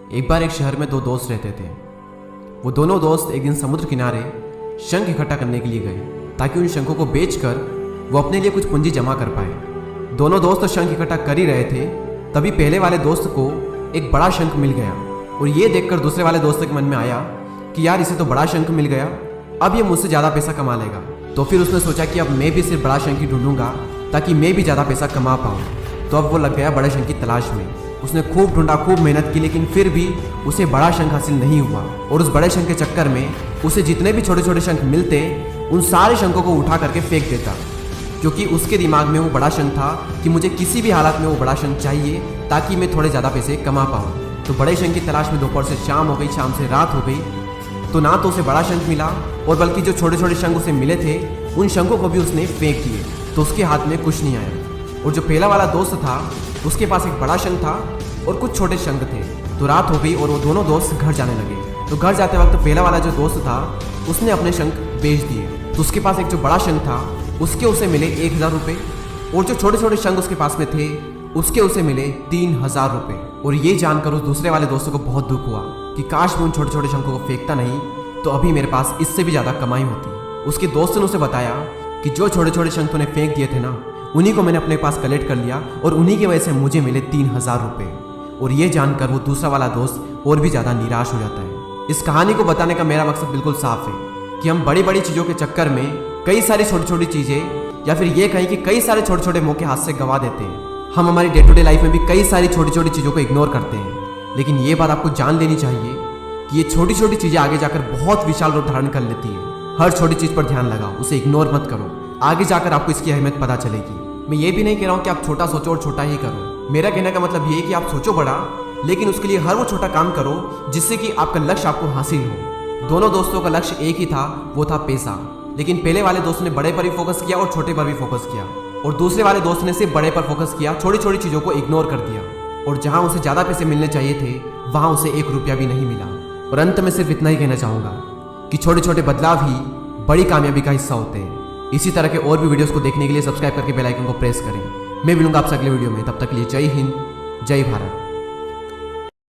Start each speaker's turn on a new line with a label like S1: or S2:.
S1: एक बार एक शहर में दो दोस्त रहते थे। वो दोनों दोस्त एक दिन समुद्र किनारे शंख इकट्ठा करने के लिए गए ताकि उन शंखों को बेचकर वो अपने लिए कुछ पूंजी जमा कर पाए। दोनों दोस्त तो शंख इकट्ठा कर ही रहे थे, तभी पहले वाले दोस्त को एक बड़ा शंख मिल गया और ये देखकर दूसरे वाले दोस्त के मन में आया कि यार इसे तो बड़ा शंख मिल गया, अब ये मुझसे ज़्यादा पैसा कमा लेगा। तो फिर उसने सोचा कि अब मैं भी सिर्फ बड़ा शंख ही ढूंढूंगा ताकि मैं भी ज़्यादा पैसा कमा पाऊँ। तो अब वो लग गया बड़े शंख की तलाश में। उसने खूब ढूंढा, खूब मेहनत की, लेकिन फिर भी उसे बड़ा शंख हासिल नहीं हुआ। और उस बड़े शंख के चक्कर में उसे जितने भी छोटे छोटे शंख मिलते उन सारे शंखों को उठा करके फेंक देता, क्योंकि उसके दिमाग में वो बड़ा शंख था कि मुझे किसी भी हालत में वो बड़ा शंख चाहिए ताकि मैं थोड़े ज़्यादा पैसे कमा पाऊँ। तो बड़े शंख की तलाश में दोपहर से शाम हो गई, शाम से रात हो गई, तो ना तो उसे बड़ा शंख मिला और बल्कि जो छोटे छोटे शंख उसे मिले थे उन शंखों को भी उसने फेंक दिए, तो उसके हाथ में कुछ नहीं आया। और जो पहला वाला दोस्त था उसके पास एक बड़ा शंख था और कुछ छोटे शंख थे। तो रात हो गई और वो दोनों दोस्त घर जाने लगे। तो घर जाते वक्त पहला वाला जो दोस्त था उसने अपने शंख बेच दिए। तो उसके पास एक जो बड़ा शंख था उसके उसे मिले 1000 रुपये और जो छोटे छोटे शंख उसके पास में थे उसके उसे मिले 3000 रुपये। और ये जानकर उस दूसरे वाले दोस्तों को बहुत दुख हुआ कि काश मैं उन छोटे छोटे शंखों को फेंकता नहीं तो अभी मेरे पास इससे भी ज़्यादा कमाई होती। उसके दोस्त ने उसे बताया कि जो छोटे छोटे शंख तूने फेंक दिए थे ना, उन्हीं को मैंने अपने पास कलेक्ट कर लिया और उन्हीं की वजह से मुझे मिले 3000 रुपये। और ये जानकर वो दूसरा वाला दोस्त और भी ज़्यादा निराश हो जाता है। इस कहानी को बताने का मेरा मकसद बिल्कुल साफ है कि हम बड़ी बड़ी चीज़ों के चक्कर में कई सारी छोटी छोटी चीज़ें, या फिर ये कहीं कि कई सारे छोटे छोटे मौके हाथ से गंवा देते हैं। हम हमारी डे टू डे लाइफ में भी कई सारी छोटी छोटी चीज़ों को इग्नोर करते हैं, लेकिन ये बात आपको जान लेनी चाहिए कि ये छोटी छोटी चीज़ें आगे जाकर बहुत विशाल रूप धारण कर लेती है। हर छोटी चीज़ पर ध्यान लगाओ, उसे इग्नोर मत करो, आगे जाकर आपको इसकी अहमियत पता चलेगी। मैं ये भी नहीं कह रहा हूँ कि आप छोटा सोचो और छोटा ही करो। मेरा कहने का मतलब ये है कि आप सोचो बड़ा, लेकिन उसके लिए हर वो छोटा काम करो जिससे कि आपका लक्ष्य आपको हासिल हो। दोनों दोस्तों का लक्ष्य एक ही था, वो था पैसा। लेकिन पहले वाले दोस्त ने बड़े पर भी फोकस किया और छोटे पर भी फोकस किया, और दूसरे वाले दोस्त ने सिर्फ बड़े पर फोकस किया, छोटी छोटी चीज़ों को इग्नोर कर दिया। और जहाँ उसे ज़्यादा पैसे मिलने चाहिए थे वहाँ उसे 1 रुपया भी नहीं मिला। और अंत में सिर्फ इतना ही कहना चाहूँगा कि छोटे छोटे बदलाव ही बड़ी कामयाबी का हिस्सा होते हैं। इसी तरह के और भी वीडियोस को देखने के लिए सब्सक्राइब करके बेल आइकन को प्रेस करें। मैं मिलूंगा आपसे अगले वीडियो में, तब तक के लिए जय हिंद, जय भारत।